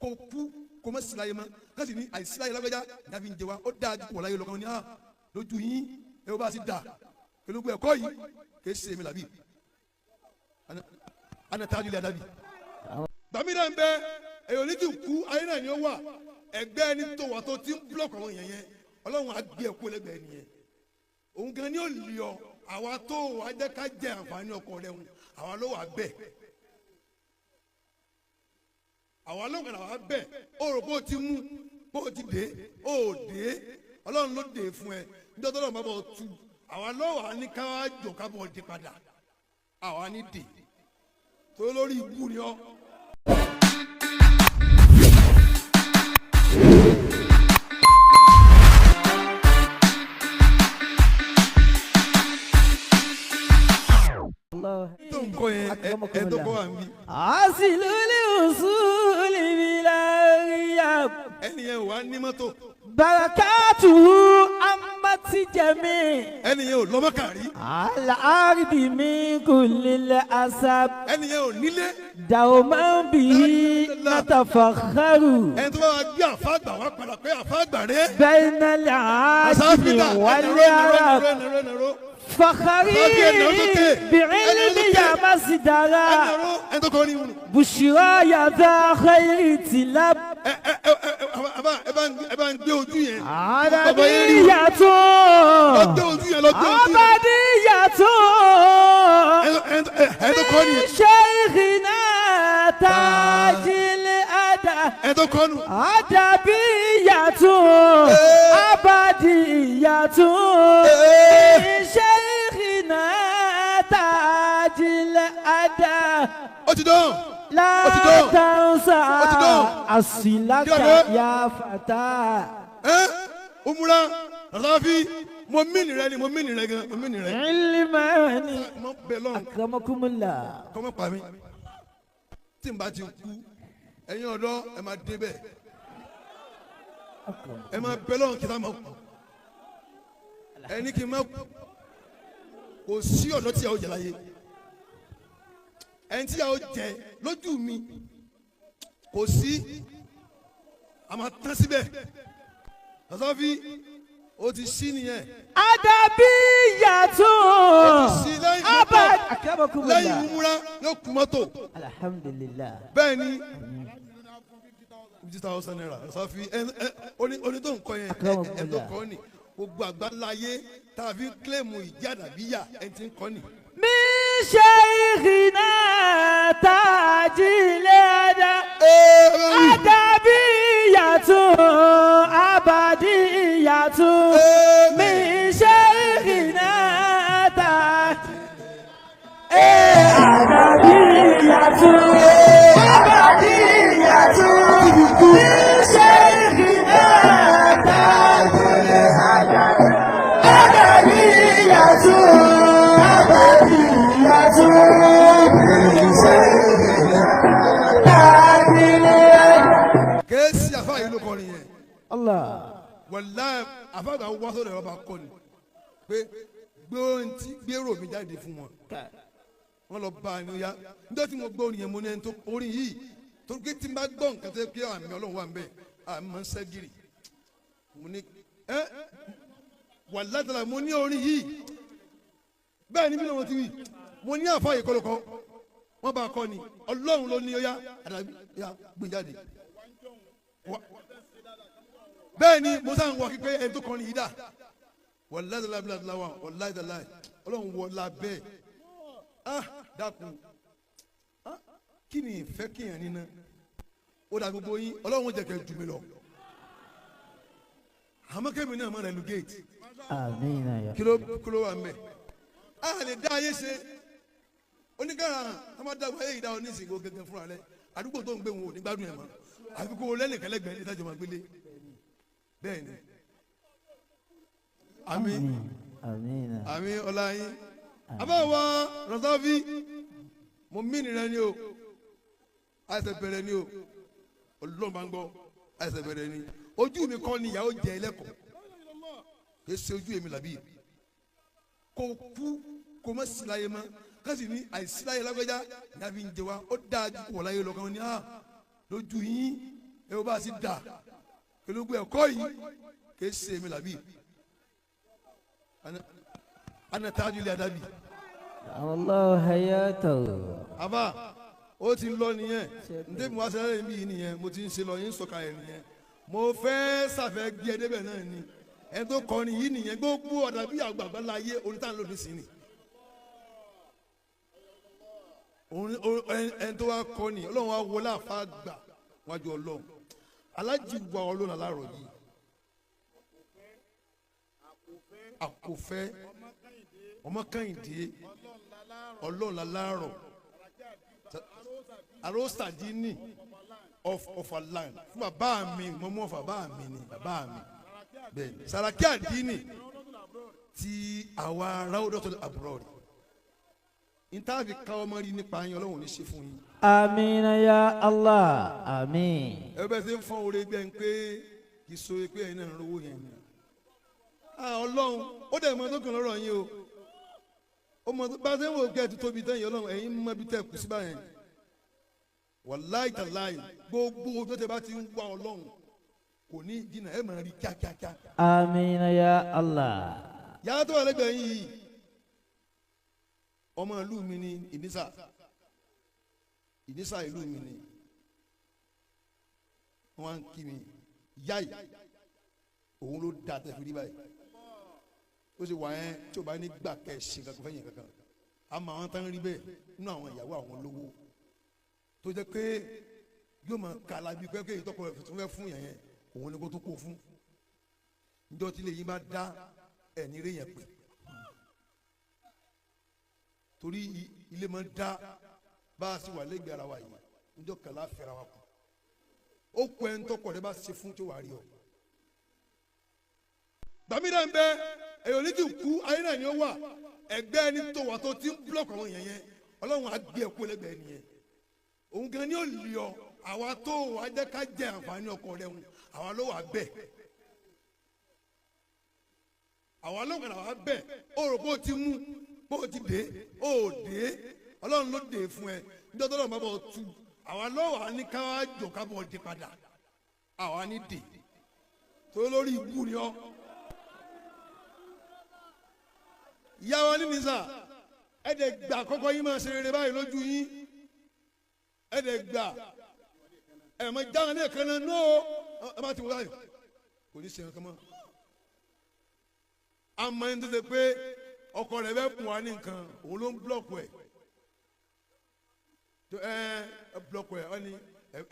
kó kú kó má sí láyé mọ́ káṣí ní àìsí láyé lágbájá ní a fi ń jẹ wa ó dáa ju kó láyé lọ kan ní lójú yín ẹ ó bá sì dà pẹ̀lú ẹ̀kọ́ yìí kì í ṣe èmi làbí ana tájú ilé adábì. gbàmídà ń bẹ èyàn ní ti kú ayé náà ni ó wà ẹgbẹ́ ẹni tó wà tó ti ń búlọ̀kù àwọn èèyàn yẹn ọlọ́run á gbé ẹ̀kú lẹ́gbẹ̀ẹ́ nìyẹn òun gan ni ó lè ọ àwa tó wà jẹ́ ká jẹ àǹfààní ọkọ rẹ̀ hùn àwa ló wà bẹ́ẹ̀ àwa ló wà bẹ́ẹ̀ ó rò pé ó ti mú pé ó ti dé ó dé ọlọ́run ló dé fún ẹ nítorí tó lọ́ọ́ máa bọ̀ tu àwa ló wà ní ká jọ ká bọ̀ dé padà àwa ní dè tó lórí ibú ni ọ. Asiluli usuli bilariya. Ẹni yẹn wà ní mọ́tò. Barakatu amati jami. Ẹni yẹn ò lọ́mọ́kàrí. Al-ardi min kulli asab. Ẹni yẹn ò nílé. Dawman bihi natafakharu. Ẹni tó bá wá gbé àfáàgbà wá padà pé àfáàgbà rẹ̀. Bayna al-aajimi wal-arab. فخري بعلم يا مصدرا بشرى يا ذا خير تلاب عربية أبدية شيخنا تاج الأدب أدبية أبدية شيخنا تاج الأدب لا تنسى أصلك يا فتى أمورا رافي مؤمن راني مؤمن رجع مؤمن رجع علماني أكرمكم الله كم قامي تيمباتي كو ẹ̀yin ọ̀dọ́ ẹ máa débẹ̀ ẹ máa bẹlọ kí n máa kú ẹni kí n máa kú kò sí ọ̀dọ́ tí yàwó jẹ láyé ẹni tí yàwó jẹ lójú mi kò sí a máa tán síbẹ̀ Àsàfí o ti sí nìyẹn. Adabiyya abad akramakumullah lẹ́yìn umura yóò kú mọ́tò. Alhamdulillah. bẹ́ẹ̀ ni 50,000 naira Àsàfí oní tó ń kọ yẹn ẹ̀ tó kọ́ ni gbogbo àgbáńláyé tàbí kílẹ̀mù ìjà àdàbíyà ẹ̀ ti ń kọ́ ni. Mi shaykhina tajil adabiyyatu abadiyyatu mi shaykhina adabiyyatu abadiyyatu mi shaykhina adabiyyatu kèésì àfáà yìí ló kọrin yẹn. Allah. wàláhì àfáà kan wá sórí ọba kọrin pé gbèrò mi jáde fún wọn. wọ́n lọ bá a ní ya nítorí tí mo gbọ́ orin yẹn mo ní ẹni tó orin yìí tó ké tí n bá gbọ́ nǹkan tó yẹ kí àmì ọlọ́run wà ń bẹ̀ àmì máa ń ṣẹ́gìrì. mo ní wàláhì tàlà mo ní orin yìí bẹ́ẹ̀ ni bí wọ́n ti wí mo ní àfáà yìí kọ́lọ́kọ́ wọ́n bá a kọ́ ni ọlọ́run ló ní ó yá àdàbí ya gbé jáde. bẹ́ẹ̀ ni musa ń wọ kíkẹ́ ẹni tó kọ́ ni yìí dà wàláhì tàlà bí wà wàláhì tàlà ọlọ́run wọlá bẹ́ẹ̀ dákun kí ni ìfẹ́ kéèyàn nínú ó dà gbogbo yín ọlọ́run jẹ́ kẹ́ jù mí lọ àmọ́ kẹ́mi náà mọ̀ rẹ̀ lu géètì kí ló wà mẹ́ a lè dá ayé ṣe oníkàrà amádáwọ̀ ayé ìdá oníṣègùn gẹ́gẹ́ fúnra rẹ̀ àdúgbò tó ń gbé wọn ò ní gbádùn ẹ̀ mọ́ àfi kó lẹ́nìkẹ́lẹ́gbẹ̀ẹ́ ní ìtajọ́ máa gbélé bẹ́ẹ̀ ni àmín ọlá yín àbáwọ̀ Àsàfí mo mìíní rẹ ni o àìsàn bẹ̀rẹ̀ ni o Ọlọ́run máa ń gbọ́ àìsàn bẹ̀rẹ̀ ni ojú mi kọ́ ni ìyàwó jẹ ẹlẹ́kọ̀ọ́ kì í ṣe ojú èmi làbí kò kú kò má sí láyé mọ́ kásì ní àìsí láyé lágbájá ní a fi ń jẹ wa ó dáa ju kò wọ́n láyé lọ kàn ní lójú yín ẹ o bá sì dà pẹ̀lú gbé ẹ̀kọ́ yìí kì í ṣe mi làbí ana tájú ilé adábì. Allah hayatahu. àbá ó ti lọ nìyẹn ǹdẹ́ mi wá sẹ́lẹ̀ mi yìí nìyẹn mo ti ń ṣe lọ yín sọ̀ka ẹ̀ nìyẹn mo fẹ́ sàfẹ́ gbé ẹ débẹ̀ náà ni ẹ tó kọ́ ni yìí nìyẹn gbogbo àdàbí àgbàgbà láyé onítàn lòdì sí ni ẹni tó wá kọ́ ni ọlọ́run wá wọlé àfa gbà wájú ọlọ́run alájì wa ọlọ́run alárọ̀ yìí àkófẹ́ ọmọ kẹ́hìndé ọlọ́run alárọ̀ arostadini of a land fún bàbá mi mọ́mọ́ of bàbá mi ni bàbá mi bẹ́ẹ̀ Sàràkí àdínì ti àwa ráwọ́dọ́tò àbúrò rẹ̀ intaafi ká ọmọ rí nípa yín ọlọ́run ní ṣe fún yín. Amina ya Allah àmín. ẹ bẹ́ẹ̀ ṣe ń fọ́n oore gbẹ́ ń pé kì í so pé ẹ̀yin náà ń rówó yẹn ni. ọlọ́run ó dẹ̀ mọ́ tó kàn lọ́rọ̀ yín o ó mọ tó bá ṣe ń wò pé ẹ ti tóbi tẹ́yìn ọlọ́run ẹ̀yin mọ́ bí tẹ́ kù sí báyẹn. wàláì tàláì gbogbo tó tẹ bá ti ń wá ọlọ́run kò ní dínà ẹ̀ máa rí kíákíákíá. Amina ya Allah. yàrá tó wà lẹ́gbẹ̀ẹ́ yín yìí ọmọ ìlú mi ni ìnísà ìlú mi ni wọn kí mi yáì òun ló da tẹfiri báyìí ó sì wà yẹn tí o bá ní gbà kẹ ṣe kankan fẹyìn kankan àmọ́ àwọn tán rí bẹ́ẹ̀ nínú àwọn ìyàwó àwọn lówó tó jẹ́ pé yóò máa kàlà bíi pé kéyìí tọkọ rẹ̀ tó fẹ́ fún yẹn yẹn òun ni kó tó kó fún níjọ́ tí lè yín bá dá ẹ̀ ní eré yẹn pè torí ilé máa ń dá bá a sì wà lẹ́gbẹ̀ẹ́ ara wa yìí níjọ́ kẹlẹ́ àfẹ́ra wa kù ó kọ ẹ̀ ń tọkọ rẹ bá ṣe fún tí ó wà rí ọ. gbàmídà ń bẹ èyí ní ti kú ayé náà ni ó wà ẹgbẹ́ ẹni tó wà tó ti ń búlọ̀kì àwọn èèyàn yẹn ọlọ́run á gbé ẹ̀kú lẹ́gbẹ̀ẹ́ nìyẹn òun gan ni ó lè ọ àwa tó wà jẹ́ ká jẹ àǹfààní ọkọ rẹ hùn àwa ló wà bẹ́ẹ̀ àwa ló wà bẹ́ẹ̀ ó rò bó ti mú bó ti dé ó dé ọlọ́run ló dé fún ẹ níjọ́ tó lọ́ọ́ máa bọ̀ tu àwa lọ́wọ́ á ní ká wá jọ ká bọ̀ dé padà àwa ní dé tó lórí ibú ni ọ. ìyá wa ní nìsa ẹ dẹ̀ gbà kọ́kọ́ yín máa ṣe rere báyìí lójú yín ẹ dẹ̀ gbà ẹ máa jáwé ní ẹ̀kan náà nó ẹ máa ti wọ́n báyìí kò ní ṣe nǹkan mọ́ àmọ́ ẹni tó ṣe pé ọkọ rẹ bẹ kún wa ní nǹkan òun ló ń blọọkù ẹ tó ẹ blọọkù ẹ ọ ní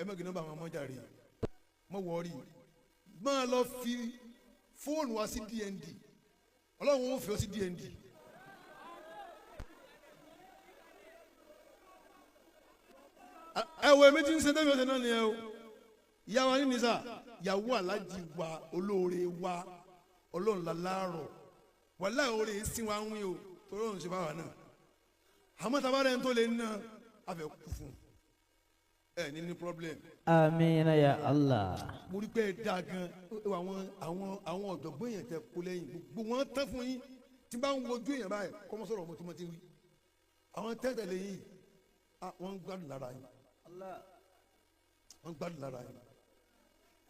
ẹ mẹgì nọ́mbà àwọn ọmọjà rè mọ wọrí máa lọ fi fóònù wa sí DND Ọlọ́run ó fi ọ sí DND ẹ wo èmi tí ń ṣe tẹ́mi ọ̀sẹ̀ náà nìyẹn o ìyá wa ní nìsa ìyàwó alájí wa olóore wa Ọlọ́run láàárọ̀ wàlá oore yìí sin wa ń wí o torí òun ṣe bá wà náà àmọ́ tá a bá rẹ̀ ń tó lè ná a fẹ́ kú fún ẹ ní problem. Amina ya Allah. mo rí pé ẹ dáa gan àwọn ọ̀jọ̀gbọ́n yẹn tẹ kó lẹ́yìn gbogbo wọn tán fún yín tí bá ń wojú èèyàn báyìí kọ́mọ́ sọ̀rọ̀ ọmọ tí mo ti wí àwọn tẹ́tẹ̀lé yìí wọ́n ń gbádùn lára yín wọ́n ń gbádùn lára yín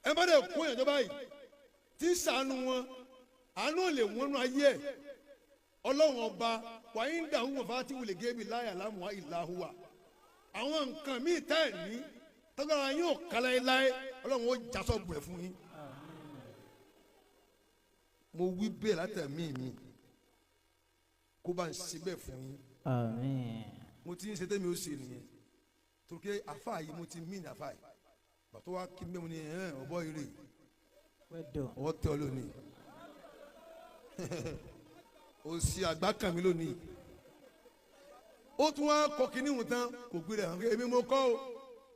ẹ bá dẹ̀ kó èèyàn tó báyìí tí ń ṣàánú wọn àánú lè wọnú ayé ẹ Ọlọ́run ọba wàá ń dàrú wọn fàá tí wùlé gébi láyà lámùwá ìlàhùwà àwọn nǹkan míì tá ẹ ní tọ́gbàrá yín ò ká láéláé Ọlọ́run ó já sọ́ọ̀bù ẹ̀ fún yín. mo wí bẹ́ẹ̀ látẹ̀mí mi kó bá ń ṣe bẹ́ẹ̀ fún yín. Àmín. mo ti ń ṣe tẹ́mi ó ṣe nìyẹn torí àfáà yìí mo ti mí ní àfáà yìí bàtọ́ wa kí mẹ́mu ni ọ̀bọ ìrè ọwọ́ tẹ́ ọ lónìí o si àgbà kan mi lónìí ó tún wá kọ kínní wọn tán kò gbé rẹ hàn kí èmi mo kọ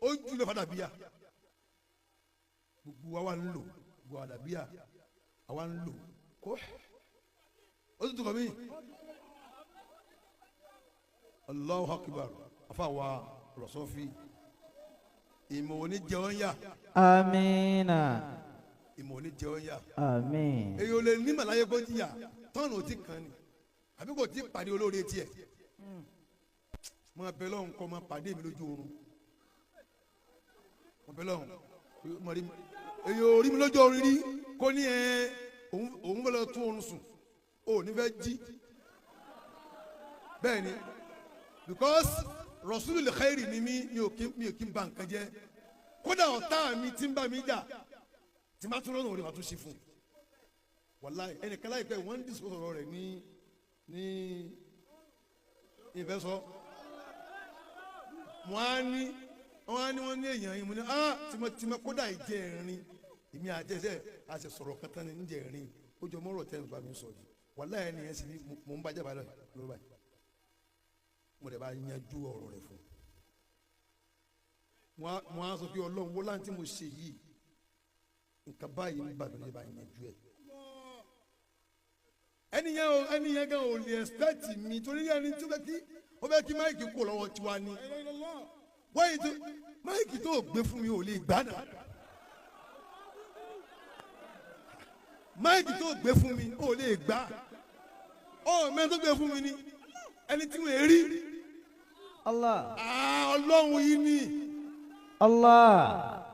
ó jùlọ fàdàbíyà gbogbo wa wà ń lò gbogbo àdàbíyà àwa ń lò kó ó tún kọ mí Allahu Akbar afa wa rọsọfì ìmọ̀ òní jẹun yá. Amina. ìmọ̀ òní jẹun yá. Àmín. èyí ò lè ní màláyé kó jìyà tọ́nù ò ti kàn ní àbí kò tí pàdé olóore tiẹ̀ máa bẹ lọ́hùn kọ́ máa pàdé mi lójú oorun máa bẹ lọ́hùn èyí ò rí mi lọ́jọ́ orí rí kó ní òun fẹ́ lọ tún oorun sùn ò ní fẹ́ jí bẹ́ẹ̀ ni because rasulul khairi ni mi ò kí n ba nǹkan jẹ́ kódà ọ̀tá mi tí ń bá mi jà tí má tún lọ́nà òde má tún ṣe fún wàláì ẹnìkan láìpẹ́ wọ́n ń discuss ọ̀rọ̀ rẹ̀ ní ìfẹ́sọ wọ́n ní èèyàn yìí mo ní tìmọ̀ kódà ìjẹ́ ẹ̀rín èmi àjẹsẹ̀ àṣẹ sọ̀rọ̀ kẹta ní ìjẹ́ ẹ̀rín ó jọ mọ́rọ̀ tẹ́ bá mi sọ yìí wàláì ẹni yẹn sì ní mò ń bàjẹ́ báyìí lọ́wọ́ báyìí mo dẹ̀ bá yanjú ọ̀rọ̀ rẹ̀ fún mo á sọ pé ọlọ́run wọ́n láǹtí mo ṣe yìí nǹkan báyìí ń bà mí bá yanjú ẹ̀ ẹni yẹn gan ò lè expect mi torí ẹni tí ó fẹ́ kí máìkì kò lọ́wọ́ tiwa ni wọ́n yìí tó máìkì tó gbé fún mi ò lè gbà náà máìkì tó gbé fún mi ò lè gbà mẹ́rin tó gbé fún mi ni ẹni tí wọ́n rí Allah ọlọ́run yìí ni Allah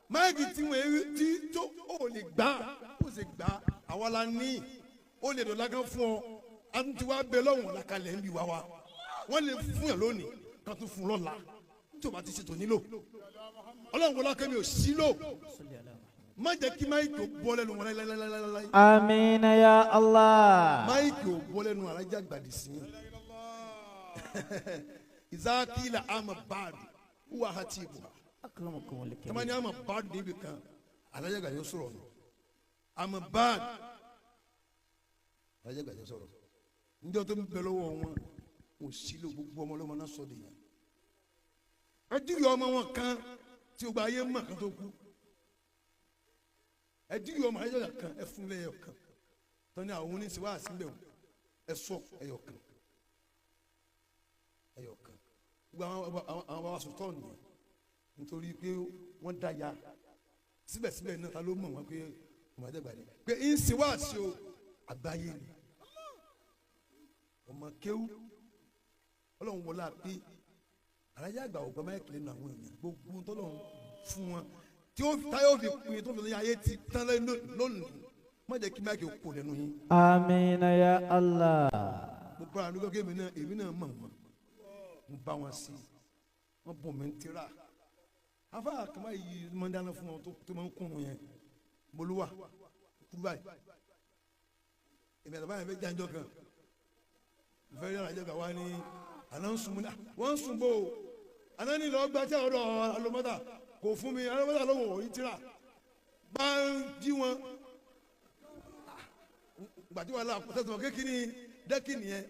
máìkì tí wọ́n rí tí tó ò lè gbà ó sì gbà àwa la ní ó lè dọ̀la kan fún ọ àtúntí wa bẹ lọ́wọ́n làkàlẹ̀ ń bi wá wa wọ́n lè fún yàn lónìí kan tún fún lọ́la tí o bá ti ṣètò nílò ọlọ́run wọlé akẹ́mi ò sí lò má jẹ́ kí máìkì ò bọ́ lẹ́nu wọn láíláíláíláí. Amina ya Allah. máìkì ò bọ́ lẹ́nu alájà gbàdì sí i ìzákìlà àmà báàdì wúwa àti ìbùhà tamani àmà báàdì níbi kan alájà gbàdì sọ̀rọ̀ nù àmà báàdì alájà gbàdì sọ̀rọ̀ níjọ́ tó ń bẹ lọ́wọ́ wọn ò sí lò gbogbo ọmọ ọlọ́mọ náà sọ de yẹn ẹdíyọ ọmọ wọn kan tí o gba ayé mọ kan tó kú ẹdíyọ ọmọ ayé kan ẹ fún lẹ́yọ kan tọ́ni àwọn oníṣẹ́ wá sí bẹ́ẹ̀ ẹ sọ ẹyọ kan gbogbo àwọn bàbá sọ̀tọ̀ nìyẹn nítorí pé wọ́n dá ya síbẹ̀síbẹ̀ náà ta ló mọ̀ wọ́n pé ọmọdé gbàdé pé ń ṣe wá sí o àgbáyé ni ọmọ kéwú ọlọ́run wọlé àpé alájà àgbà ọgbà máìkì lẹ́nu àwọn èèyàn gbogbo tó lọ́n fún wọn tí ó táyọ̀ fi pin tó fi lóyún ayé ti tán lónìí má jẹ́ kí máìkì kò lẹ́nu yín. Amina ya Allah. mo bá a dúró kémi náà èmi náà mọ̀ wọ́n mo bá wọn sí wọ́n bọ̀ mí ń tira afa kama yìí máa ń dáná fún wọn tó máa ń kún wọn yẹn bolúwa kúrú báyìí èmi àtàwọn yẹn fẹ́ jájọ́ kan ìfẹ́ yàrá jẹ́ ká wá ní àná ń sun mu ní wọ́n ń sun bò ó àná ní lọ́ọ́ gba tí àwọn ọ̀dọ́ alomọ́tà kò fún mi alomọ́tà lọ́wọ́ òyìn tíra bá ń jí wọn gbàtí wàhálà tẹ̀sán kékeré dẹ́kì nìyẹn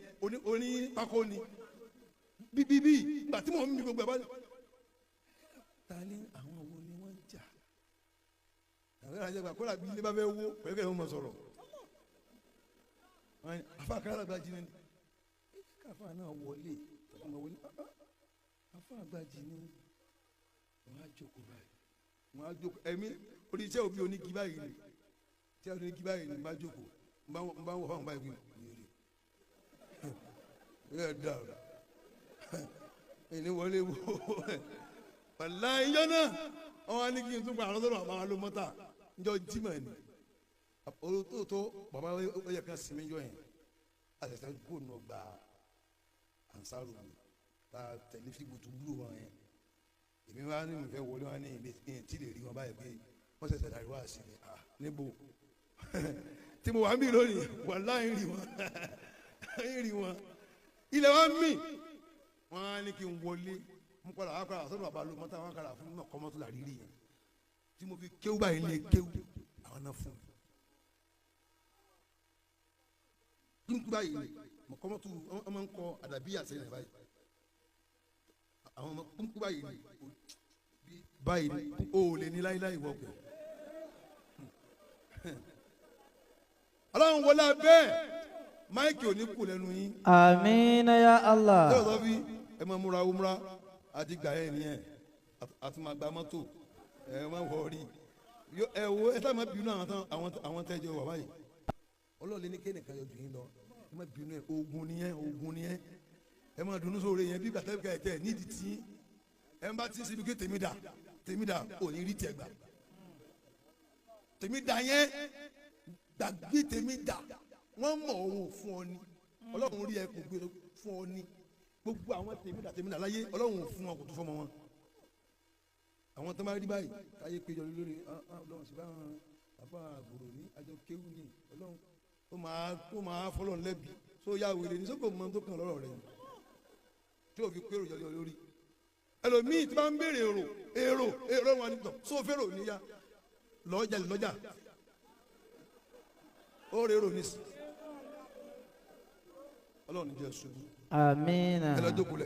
oní pákó ni bíbí gbàtí mò ń mi gbogbo ẹ̀ bá ta ni àwọn wo ni wọ́n ń jà àwọn yàrá jẹ́ ká kó làbí ilé bá fẹ́ wó pẹ̀lú kẹ́hìn mọ̀ sọ̀rọ̀ àfa àkàrà àgbà jí ni káfa náà wọlé àfa àgbà jí ni wọ́n á jókòó báyìí wọ́n á jókòó ẹ̀mí oníṣẹ́ òbí onígi báyìí ni tí a onígi báyìí ni bá jókòó n bá wọ fáwọn báyìí wíwò yẹ dà ẹni wọlé wo wàlá ìjọ náà wọ́n á ní kí n tún pa àwọn tó lọ àwọn alómọ́tà njọ jimá ni olótótó bàbá ó yẹ ká sinmi jọ yẹn àtẹ̀tẹ̀ kó nù gba ansaru ta tẹ̀lé fi gbùtù búlù wọn yẹn èmi wá ní ìfẹ́ wọlé wọn ní ibi tí lè rí wọn báyìí pé wọ́n ṣẹ̀ṣẹ̀ darí wá sí i níbo tí mo wà mí lónìí wàlá ń rí wọn ń rí wọn ilẹ̀ wa mí wọn á ní kí n wọlé mo kọ́ la wá kọ́ la sọ́dọ̀ bàbá lómọ́tà wọn kọ́ la fún mi náà kọ́mọ́tò la rírì yẹn tí mo fi kéwú báyìí lé kéwú àwọn náà fún mi nkú báyìí mọ kọ́mọ́tò wọn máa ń kọ́ àdàbíyà sẹ́yìn náà báyìí àwọn nkú báyìí báyìí o ò lè ní láíláí wọ́pọ̀ ọlọ́run wọlé abẹ́ máìkì ò ní kú lẹ́nu yín. Amina ya Allah. ṣé o sọ fi ẹ máa múra umra àti gbà ẹ nìyẹn àti máa gba mọ́tò ẹ máa wọrí ẹ wo ẹ tá máa bínú àwọn tẹ́jọ wà báyìí ọlọ́run lé ní kéènìkan yọ jù yín lọ ẹ máa bínú ẹ ogun nìyẹn ẹ máa dùnú sóore yẹn bí gbàtẹ́ bí kẹ́ nídìí tí ẹ bá ti ń síbi ké tèmi dà ò ní rí tiẹ̀ gbà tèmi dà yẹn gbàgbé tèmi dà wọ́n mọ̀ òun fún ọ ní ọlọ́run rí ẹ kò gbé fún ọ ní gbogbo àwọn tèmi dà láyé ọlọ́run fún wọn kò tó fọmọ wọn àwọn tó máa rí báyìí káyé péjọ lórí ọlọ́run sì bá wọn bàbá àbúrò ní àjọ kéwù ní ọlọ́run ó máa fọlọ́run lẹ́bi tó yá wèrè ní sọ́kò mọ́ tó kàn lọ́rọ̀ rẹ̀ tí ò fi pérò jọjọ lórí ẹlòmíì tí wọ́n ń béèrè èrò wọn nìkan sọ fẹ́rò níyà lọ́jà ó rèrò ní sí ọlọ́run jẹ́ ṣubú. آمين. ẹ lọ jókòó.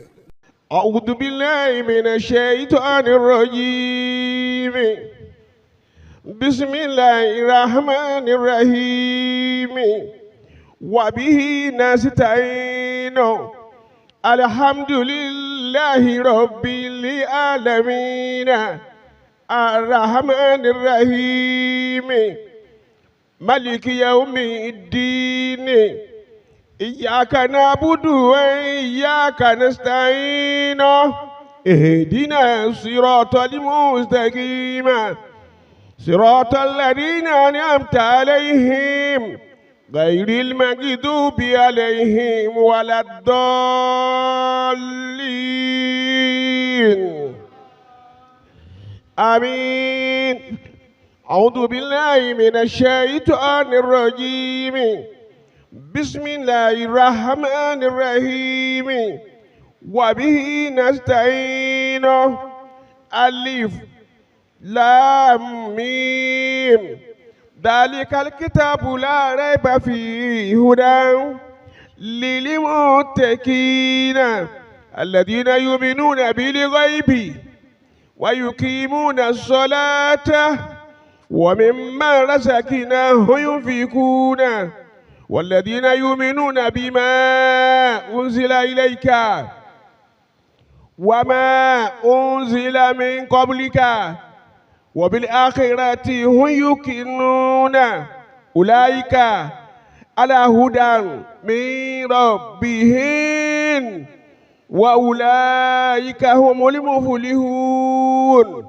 أعوذ بالله من الشيطان الرجيم بسم الله الرحمن الرحيم وبه نستعين الحمد لله رب العالمين الرحمن الرحيم ملك يوم الدين إياك نعبد وإياك نستعين اهدنا الصراط المستقيم صراط الذين أنعمت عليهم غير المغضوب عليهم ولا الضالين آمين. أعوذ بالله من الشيطان الرجيم بسم الله الرحمن الرحيم وبه نستعين ألف لام ميم ذلك الكتاب لا ريب فيه هدى للمتقين الذين يؤمنون بالغيب ويقيمون الصلاة ومما رزقناهم ينفقون والذين يؤمنون بما أنزل إليك وما أنزل من قبلك وبالآخرة هم يوقنون أولئك على هدى من ربهم وأولئك هم المفلحون.